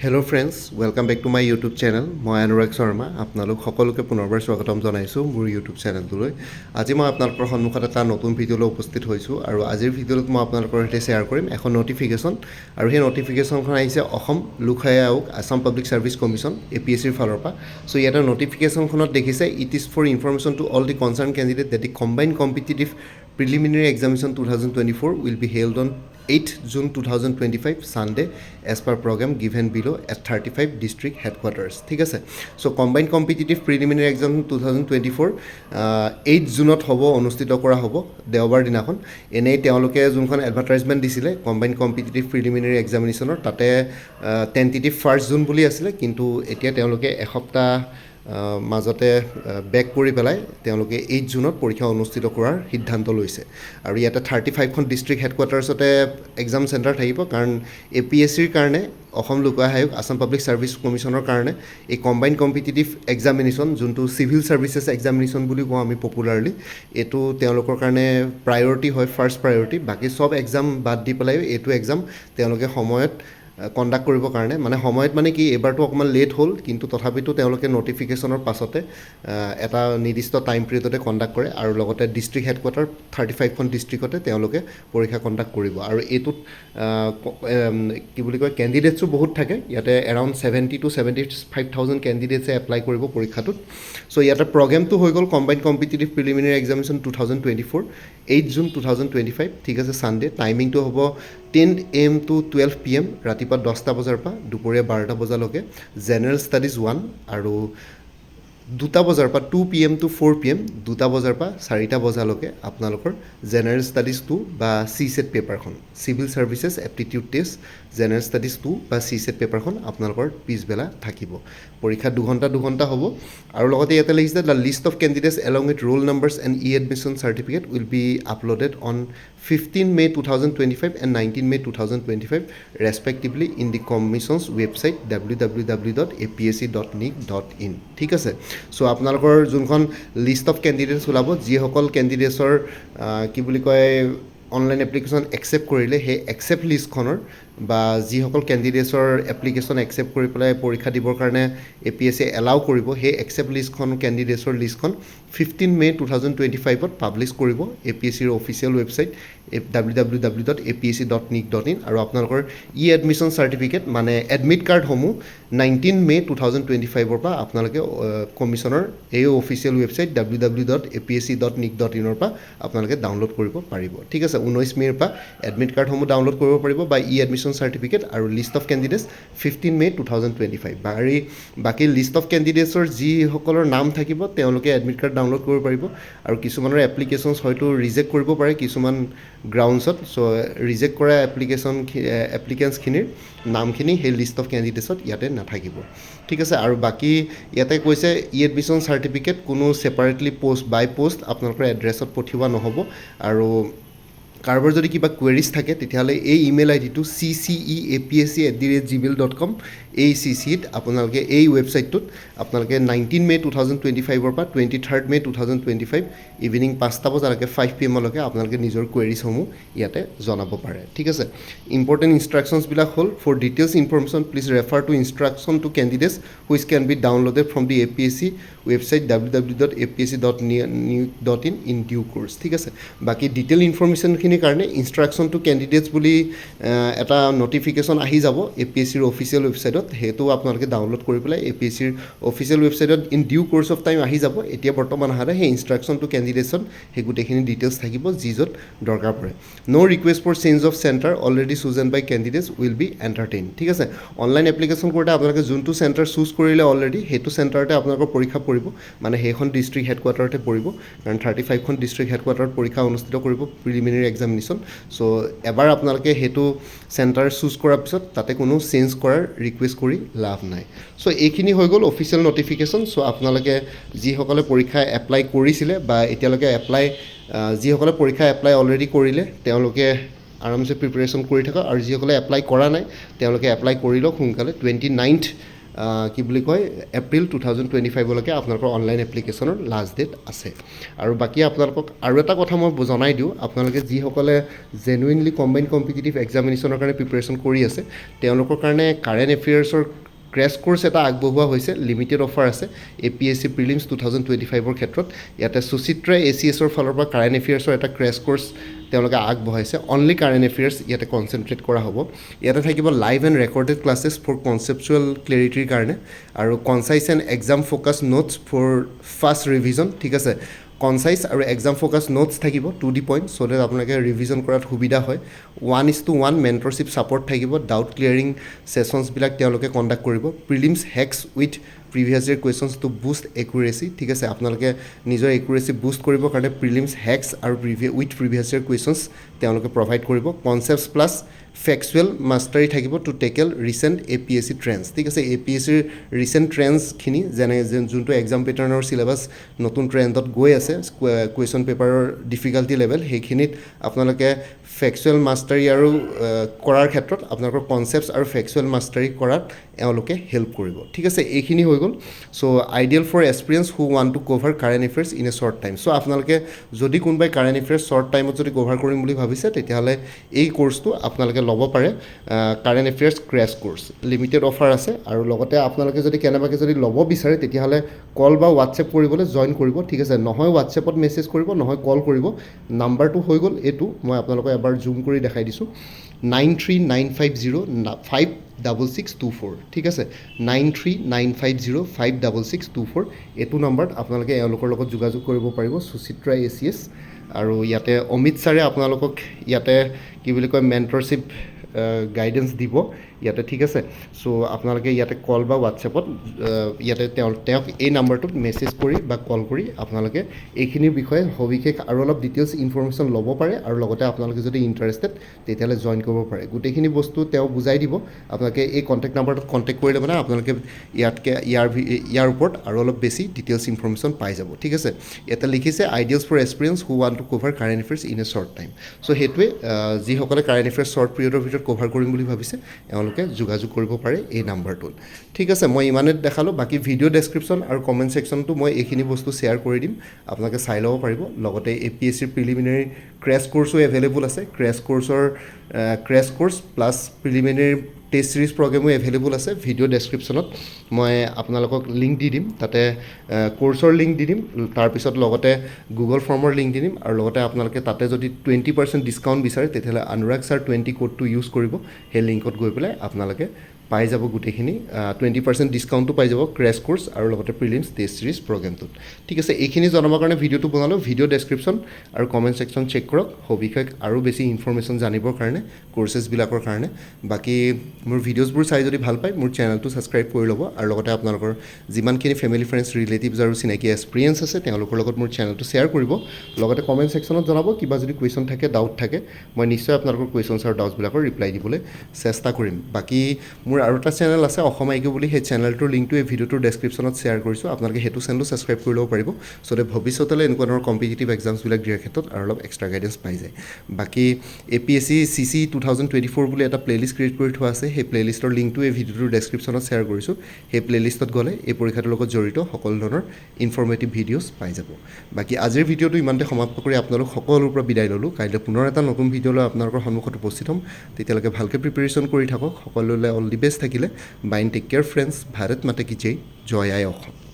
Hello' friends, welcome back to my YouTube channel. মই অনুৰাগ শৰ্মা। আপোনালোক সকলোকে পুনৰবাৰ স্বাগতম জনাইছোঁ মোৰ ইউটিউব চেনেলটোলৈ। আজি মই আপোনালোকৰ সন্মুখত এটা নতুন ভিডিঅ'লৈ উপস্থিত হৈছোঁ আৰু আজিৰ ভিডিঅ'ত মই আপোনালোকৰ সৈতে শ্বেয়াৰ কৰিম এখন নটিফিকেশ্যন। আৰু সেই নটিফিকেশ্যনখন আহিছে অসম লোক সেৱা আয়োগ, আছাম পাব্লিক ছাৰ্ভিচ কমিশ্যন, APSCৰ ফালৰ পৰা। চ' ইয়াতে নটিফিকেশ্যনখনত দেখিছে it is for information to all the concern candidate that the combined competitive preliminary examination 2024 will be held on 8 June 2025 Sunday as per program given below at 35 district headquarters. ঠিক আছে, চ' combined competitive preliminary exam 2024 8 জুনত হ'ব, অনুষ্ঠিত কৰা হ'ব দেওবাৰ দিনাখন। এনেই তেওঁলোকে যোনখন এডভাৰটাইজমেণ্ট দিছিলে কম্বাইণ্ড কম্পিটিটিভ প্ৰিলিমিনাৰী এক্সামিনেশ্যনৰ, তাতে টেণ্টেটিভ 1 জুন বুলি আছিলে, কিন্তু এতিয়া তেওঁলোকে এসপ্তাহ মাজতে বেক কৰি পেলাই তেওঁলোকে 8 জুনত পৰীক্ষা অনুষ্ঠিত কৰাৰ সিদ্ধান্ত লৈছে। আৰু ইয়াতে 35খন ডিষ্ট্ৰিক্ট হেডকোৱাৰ্টাৰ্ছতে এক্সাম চেণ্টাৰ থাকিব, কাৰণ APSCৰ কাৰণে, অসম লোক সেৱা আয়োগ, আছাম পাব্লিক ছাৰ্ভিচ কমিশ্যনৰ কাৰণে এই কম্বাইণ্ড কম্পিটিটিভ এক্সামিনেশ্যন, যোনটো চিভিল ছাৰ্ভিচেছ এক্সামিনেশ্যন বুলি কওঁ আমি পপুলাৰলি, এইটো তেওঁলোকৰ কাৰণে প্ৰায়ৰিটি হয়, ফাৰ্ষ্ট প্ৰায়ৰিটি। বাকী চব এক্সাম বাদ দি পেলাই এইটো এক্সাম তেওঁলোকে সময়ত কণ্ডাক্ট কৰিবৰ কাৰণে, মানে সময়ত মানে কি, এইবাৰটো অকণমান লেট হ'ল, কিন্তু তথাপিতো তেওঁলোকে নটিফিকেশ্যনৰ পাছতে এটা নিৰ্দিষ্ট টাইম পিৰিয়ডতে কণ্ডাক্ট কৰে আৰু লগতে ডিষ্ট্ৰিক্ট হেডকোৱাৰ্টাৰ 35খন ডিষ্ট্ৰিক্টতে তেওঁলোকে পৰীক্ষা কণ্ডাক্ট কৰিব। আৰু এইটোত কি বুলি কয়, কেণ্ডিডেটছো বহুত থাকে। ইয়াতে এৰাউণ্ড 70,000 to 75,000 কেণ্ডিডেটছে এপ্লাই কৰিব পৰীক্ষাটোত। চ' ইয়াতে প্ৰগ্ৰেমটো হৈ গ'ল combined competitive preliminary examination 2024 8 June 2025, ঠিক আছে, ছানডে। টাইমিংটো হ'ব 10 AM to 12 PM, ৰাতিপুৱা 10টা বজাৰ পৰা দুপৰীয়া 12টা বজালৈকে। জেনেৰেল ষ্টাডিজ 1 আৰু 2টা বজাৰ পৰা 2 PM to 4 PM, 2টা বজাৰ পৰা 4টা বজালৈকে আপোনালোকৰ জেনেৰেল ষ্টাডিজ 2 বা CSET পেপাৰখন, civil services aptitude test general studies 2 বা CSET পেপাৰখন আপোনালোকৰ পিছবেলা থাকিব। পৰীক্ষা 2 ঘণ্টা হ'ব। আৰু লগতে ইয়াতে লিখিছে the list of candidates along with roll numbers and admission certificate will be uploaded on 15 May 2025 and 19 May 2025 respectively in the commission's website www.apsc.nic.in. ঠিক আছে, চ' আপোনালোকৰ যোনখন লিষ্ট অফ কেণ্ডিডেটছ ওলাব, যিসকল কেণ্ডিডেটছৰ কি বুলি কয় অনলাইন এপ্লিকেশ্যন একচেপ্ট কৰিলে, সেই একচেপ্ট লিষ্টখনৰ বা যিসকল কেণ্ডিডেটছৰ এপ্লিকেশ্যন একচেপ্ট কৰি পেলাই পৰীক্ষা দিবৰ কাৰণে APSC এলাউ কৰিব, সেই একচেপ্ট লিষ্টখন, কেণ্ডিডেটছৰ লিষ্টখন 15 May 2025 পাব্লিছ কৰিব APSCৰ অফিচিয়েল ৱেবছাইট www.apsc.nic.in। আৰু আপোনালোকৰ এডমিশ্যন চাৰ্টিফিকেট মানে এডমিট কাৰ্ডসমূহ 19 May 2025 পৰা আপোনালোকে কমিশ্যনৰ এই অফিচিয়েল ৱেবছাইট www.apsc.nic.in পৰা আপোনালোকে ডাউনলোড কৰিব পাৰিব। ঠিক আছে, 19 মে'ৰ পৰা এডমিট কাৰ্ডসমূহ ডাউনলোড কৰিব পাৰিব বা এডমিশ্যন চাৰ্টিফিকেট আৰু লিষ্ট অফ কেণ্ডিডেটছ 15 May 2025। বাকী লিষ্ট অফ কেণ্ডিডেটছৰ যিসকলৰ নাম থাকিব তেওঁলোকে এডমিট কাৰ্ড ডাউনলোড কৰিব পাৰিব। আৰু কিছুমানৰ এপ্লিকেশ্যনছ হয়তো ৰিজেক্ট কৰিব পাৰে কিছুমান গ্ৰাউণ্ডছত। চ' ৰিজেক্ট কৰা এপ্লিকেণ্টছখিনিৰ নামখিনি সেই লিষ্ট অফ কেণ্ডিডেটছত ইয়াতে নাথাকিব। ঠিক আছে, আৰু বাকী ইয়াতে কৈছে এডমিশ্যন চাৰ্টিফিকেট কোনো ছেপাৰেটলি বাই পোষ্ট আপোনালোকৰ এড্ৰেছত পঠিওৱা নহ'ব। আৰু কাৰোবাৰ যদি কিবা কুৱেৰিজ থাকে তেতিয়াহ'লে এই ইমেইল আইডিটো cceapsc@gmail.com, এই CCত আপোনালোকে এই ৱেবছাইটটোত আপোনালোকে 19 May 2025 পৰা 23 May 2025 ইভিনিং 5টা বজালৈকে 5 PM আপোনালোকে নিজৰ কুৱেৰিজসমূহ ইয়াতে জনাব পাৰে। ঠিক আছে, ইম্পৰ্টেণ্ট ইনষ্ট্ৰাকশ্যনছবিলাক হ'ল for details information please refer to instruction to candidates which can be downloaded from the APSC website www.apsc.nic.in in due course. ঠিক আছে, বাকী ডিটেইল ইনফৰমেশ্যনখিনিৰ কাৰণে ইনষ্ট্ৰাকশ্যন টু কেণ্ডিডেটছ বুলি এটা নটিফিকেশ্যন আহি যাব APSCৰ অফিচিয়েল ৱেবছাইটত, সেইটো আপোনালোকে ডাউনলোড কৰি পেলাই APSCৰ অফিচিয়েল ৱেবছাইটত in due course of time আহি যাব। এতিয়া বৰ্তমান আহাৰে সেই ইনষ্ট্ৰাকশ্যন টু কেণ্ডিডেটছত সেই গোটেইখিনি ডিটেইলছ থাকিব যি য'ত দৰকাৰ পৰে। No' request for change of centre already chosen by candidates will be entertain. ঠিক আছে, অনলাইন এপ্লিকেশ্যন কৰোঁতে আপোনালোকে যোনটো চেণ্টাৰ চুজ কৰিলে অলৰেডি সেইটো চেণ্টাৰতে আপোনালোকৰ পৰীক্ষা পৰিব, মানে সেইখন ডিষ্ট্ৰিক্ট হেডকোৱাৰ্টাৰতে পৰিব, কাৰণ 35খন ডিষ্ট্ৰিক্ট হেডকোৱাৰ্টাৰত পৰীক্ষা অনুষ্ঠিত কৰিব প্ৰিলিমিনাৰী এক্সামিনেশ্যন। চ' এবাৰ আপোনালোকে সেইটো চেণ্টাৰ চুজ কৰাৰ পিছত তাতে কোনো চেঞ্জ কৰাৰ ৰিকুৱেষ্ট কৰি লাভ নাই। চ' এইখিনি হৈ গ'ল অফিচিয়েল নটিফিকেশ্যন। চ' আপোনালোকে যিসকলে পৰীক্ষা এপ্লাই কৰিছিলে বা এতিয়ালৈকে যিসকলে পৰীক্ষা এপ্লাই অলৰেডি কৰিলে তেওঁলোকে আৰামছে প্ৰিপেৰেশ্যন কৰি থাকক, আৰু যিসকলে এপ্লাই কৰা নাই তেওঁলোকে এপ্লাই কৰি লওক সোনকালে। 29 কি বুলি কয় এপ্ৰিল 2025লৈকে আপোনালোকৰ অনলাইন এপ্লিকেশ্যনৰ লাষ্ট ডেট আছে আৰু বাকী আপোনালোকক আৰু এটা কথা মই জনাই দিওঁ আপোনালোকে যিসকলে জেনুইনলি কম্বাইণ্ড কম্পিটিটিভ এক্সামিনেশ্যনৰ কাৰণে প্ৰিপেৰেশ্যন কৰি আছে তেওঁলোকৰ কাৰণে কাৰেণ্ট এফেয়াৰ্ছৰ ক্ৰেছ কোৰ্ছ এটা আগবঢ়োৱা হৈছে লিমিটেড অফাৰ আছে APSC প্ৰিলিমছ 2025ৰ ক্ষেত্ৰত ইয়াতে সুচিত্ৰা ACSৰ ফালৰ পৰা কাৰেণ্ট এফেয়াৰ্ছৰ এটা ক্ৰেছ কোৰ্ছ তেওঁলোকে আগবঢ়াইছে অনলি কাৰেণ্ট এফেয়াৰ্ছ ইয়াতে কনচেনট্ৰেট কৰা হ'ব ইয়াতে থাকিব live and recorded classes for conceptual ক্লেৰিটিৰ কাৰণে আৰু concise and exam focus notes for fast revision ঠিক আছে কনচাইজ আৰু এক্সাম ফ'কাছ নোটছ থাকিব to the point so' that আপোনালোকে ৰিভিজন কৰাত সুবিধা হয় 1:1 মেণ্টৰশ্বিপ ছাপৰ্ট থাকিব ডাউট ক্লিয়াৰিং ছেশ্যনছবিলাক তেওঁলোকে কণ্ডাক্ট কৰিব prelims hacks with previous year questions to boost accuracy ঠিক আছে আপোনালোকে নিজৰ একুৰেচি বুষ্ট কৰিবৰ কাৰণে প্ৰিলিমছ হেক্স আৰু উইথ প্ৰিভিয়াছ ইয়েৰ কুৱেশ্যনছ তেওঁলোকে প্ৰভাইড কৰিব কনচেপ্টছ প্লাছ ফেক্সুৱেল মাষ্টাৰী থাকিব to tackle recent APSC trends ঠিক আছে APSCৰ ৰিচেণ্ট ট্ৰেণ্ডছখিনি যেনে যোনটো এক্সাম পেটাৰ্ণৰ চিলেবাছ নতুন ট্ৰেণ্ডত গৈ আছে কুৱেশ্যন পেপাৰৰ ডিফিকাল্টি লেভেল সেইখিনিত আপোনালোকে ফেক্সুৱেল মাষ্টাৰী আৰু কৰাৰ ক্ষেত্ৰত আপোনালোকৰ কনচেপ্টছ আৰু ফেক্সুৱেল মাষ্টাৰী কৰাত এওঁলোকে হেল্প কৰিব ঠিক আছে এইখিনি হৈ গ'ল so' ideal for experience who want to cover current affairs in a short time so' আপোনালোকে যদি কোনোবাই কাৰেণ্ট এফেয়াৰ্ছ শ্বৰ্ট টাইমত যদি কভাৰ কৰিম বুলি ভাবিছে তেতিয়াহ'লে এই কোৰ্চটো আপোনালোকে ল'ব পাৰে current affairs crash course limited offer আছে আৰু লগতে আপোনালোকে যদি কেনেবাকৈ যদি ল'ব বিচাৰে তেতিয়াহ'লে কল বা হোৱাটছএপ কৰিবলৈ জইন কৰিব ঠিক আছে নহয় হোৱাটছএপত মেছেজ কৰিব নহয় কল কৰিব নাম্বাৰটো হৈ গ'ল এইটো মই আপোনালোকক এবাৰ জুম কৰি দেখাই দিছোঁ 9395056624 ঠিক আছে 9395056624 এইটো নম্বৰত আপোনালোকে এওঁলোকৰ লগত যোগাযোগ কৰিব পাৰিব সুচিত্ৰা ACS আৰু ইয়াতে অমিত ছাৰে আপোনালোকক ইয়াতে কি বুলি কয় মেণ্টৰশ্বিপ গাইডেন্স দিব ইয়াতে ঠিক আছে চ' আপোনালোকে ইয়াতে কল বা হোৱাটছএপত ইয়াতে তেওঁক এই নাম্বাৰটোত মেছেজ কৰি বা কল কৰি আপোনালোকে এইখিনিৰ বিষয়ে সবিশেষ আৰু অলপ ডিটেইলছ ইনফৰমেশ্যন ল'ব পাৰে আৰু লগতে আপোনালোকে যদি ইণ্টাৰেষ্টেড তেতিয়াহ'লে জইন কৰিব পাৰে গোটেইখিনি বস্তু তেওঁ বুজাই দিব আপোনালোকে এই কণ্টেক্ট নাম্বাৰটোত কণ্টেক্ট কৰিলে মানে আপোনালোকে ইয়াৰ ওপৰত আৰু অলপ বেছি ডিটেইলছ ইনফৰমেশ্যন পাই যাব ঠিক আছে ইয়াতে লিখিছে ideals for experience who want to cover current affairs in a short time so' সেইটোৱে যিসকলে কাৰেণ্ট এফেয়াৰ্ছ শ্বৰ্ট পিৰিয়ডৰ ভিতৰত কভাৰ কৰিম বুলি ভাবিছে তেওঁলোকে যোগাযোগ কৰিব পাৰে এই নাম্বাৰটোত ঠিক আছে মই ইমানে দেখালোঁ বাকী ভিডিঅ' ডেছক্ৰিপশ্যন আৰু কমেণ্ট ছেকশ্যনটো মই এইখিনি বস্তু শ্বেয়াৰ কৰি দিম আপোনালোকে চাই ল'ব পাৰিব লগতে APSCৰ প্ৰিলিমিনাৰী ক্ৰেছ কোৰ্ছো এভেইলেবল আছে crash course plus preliminary test series প্ৰগ্ৰেমো এভেইলেবল আছে ভিডিঅ' ডেছক্ৰিপশ্যনত মই আপোনালোকক লিংক দি দিম তাতে কোৰ্চৰ লিংক দি দিম তাৰপিছত লগতে গুগল ফৰ্মৰ লিংক দি দিম আৰু লগতে আপোনালোকে তাতে যদি 20% ডিছকাউণ্ট বিচাৰে তেতিয়াহ'লে অনুৰাগ ছাৰ 20 কোডটো ইউজ কৰিব সেই লিংকত গৈ পেলাই আপোনালোকে পাই যাব গোটেইখিনি 20% ডিছকাউণ্টটো পাই যাব ক্ৰেছ কোৰ্চ আৰু লগতে প্ৰিলিমছ টেষ্ট ছিৰিজ প্ৰগ্ৰেমটোত ঠিক আছে এইখিনি জনাবৰ কাৰণে ভিডিঅ'টো বনালোঁ ভিডিঅ' ডেছক্ৰিপশ্যন আৰু কমেণ্ট ছেকশ্যন চেক কৰক সবিশেষ আৰু বেছি ইনফৰমেশ্যন জানিবৰ কাৰণে কোৰ্চেছবিলাকৰ কাৰণে বাকী মোৰ ভিডিঅ'ছবোৰ চাই যদি ভাল পায় মোৰ চেনেলটো ছাবস্ক্ৰাইব কৰি ল'ব আৰু লগতে আপোনালোকৰ যিমানখিনি ফেমিলি ফ্ৰেণ্ডছ ৰিলেটিভছ আৰু চিনাকি এক্সপিৰিয়েঞ্চ আছে তেওঁলোকৰ লগত মোৰ চেনেলটো শ্বেয়াৰ কৰিব লগতে কমেণ্ট ছেকশ্যনত জনাব কিবা যদি কুৱেশ্যন থাকে ডাউট থাকে মই নিশ্চয় আপোনালোকৰ কুৱেশ্যনছ আৰু ডাউটছবিলাকৰ ৰিপ্লাই দিবলৈ চেষ্টা কৰিম বাকী মোৰ আৰু এটা চেনেল আছে অসম আইকিউ বুলি সেই চেনেলটোৰ লিংকটো এই ভিডিঅ'টোৰ ডেছক্ৰিপশ্যনত শ্বেয়াৰ কৰিছোঁ আপোনালোকে সেইটো চেনেলটো ছাবস্ক্ৰাইব কৰি ল'ব পাৰিব চ' ভৱিষ্যতলৈ এনেকুৱা ধৰণৰ কম্পিটিটিভ এক্সামছবিলাক দিয়াৰ ক্ষেত্ৰত আৰু অলপ এক্সট্ৰা গাইডেঞ্চ পাই যায় বাকী APSC CC 2024 বুলি এটা প্লে'লিষ্ট ক্ৰিয়েট কৰি থোৱা আছে সেই প্লে'লিষ্টৰ লিংকটো এই ভিডিঅ'টোৰ ডেছক্ৰিপশ্যনত শ্বেয়াৰ কৰিছোঁ সেই প্লে'লিষ্টত গ'লে এই পৰীক্ষাটোৰ লগত জড়িত সকলো ধৰণৰ ইনফৰ্মেটিভ ভিডিঅ'ছ পাই যাব বাকী আজিৰ ভিডিঅ'টো ইমানতে সমাপ্ত কৰি আপোনালোক সকলোৰ পৰা বিদায় ল'লোঁ কাইলৈ পুনৰ এটা নতুন ভিডিঅ' লৈ আপোনালোকৰ সন্মুখত উপস্থিত হ'ম তেতিয়ালৈকে ভালকৈ প্ৰিপেৰেশ্যন কৰি থাকক সকলোলৈ অল দি বেষ্ট থাকিলে বাইন টেক কেয়াৰ ফ্ৰেণ্ডছ ভাৰত মাতা কি জয় জয় আই অসম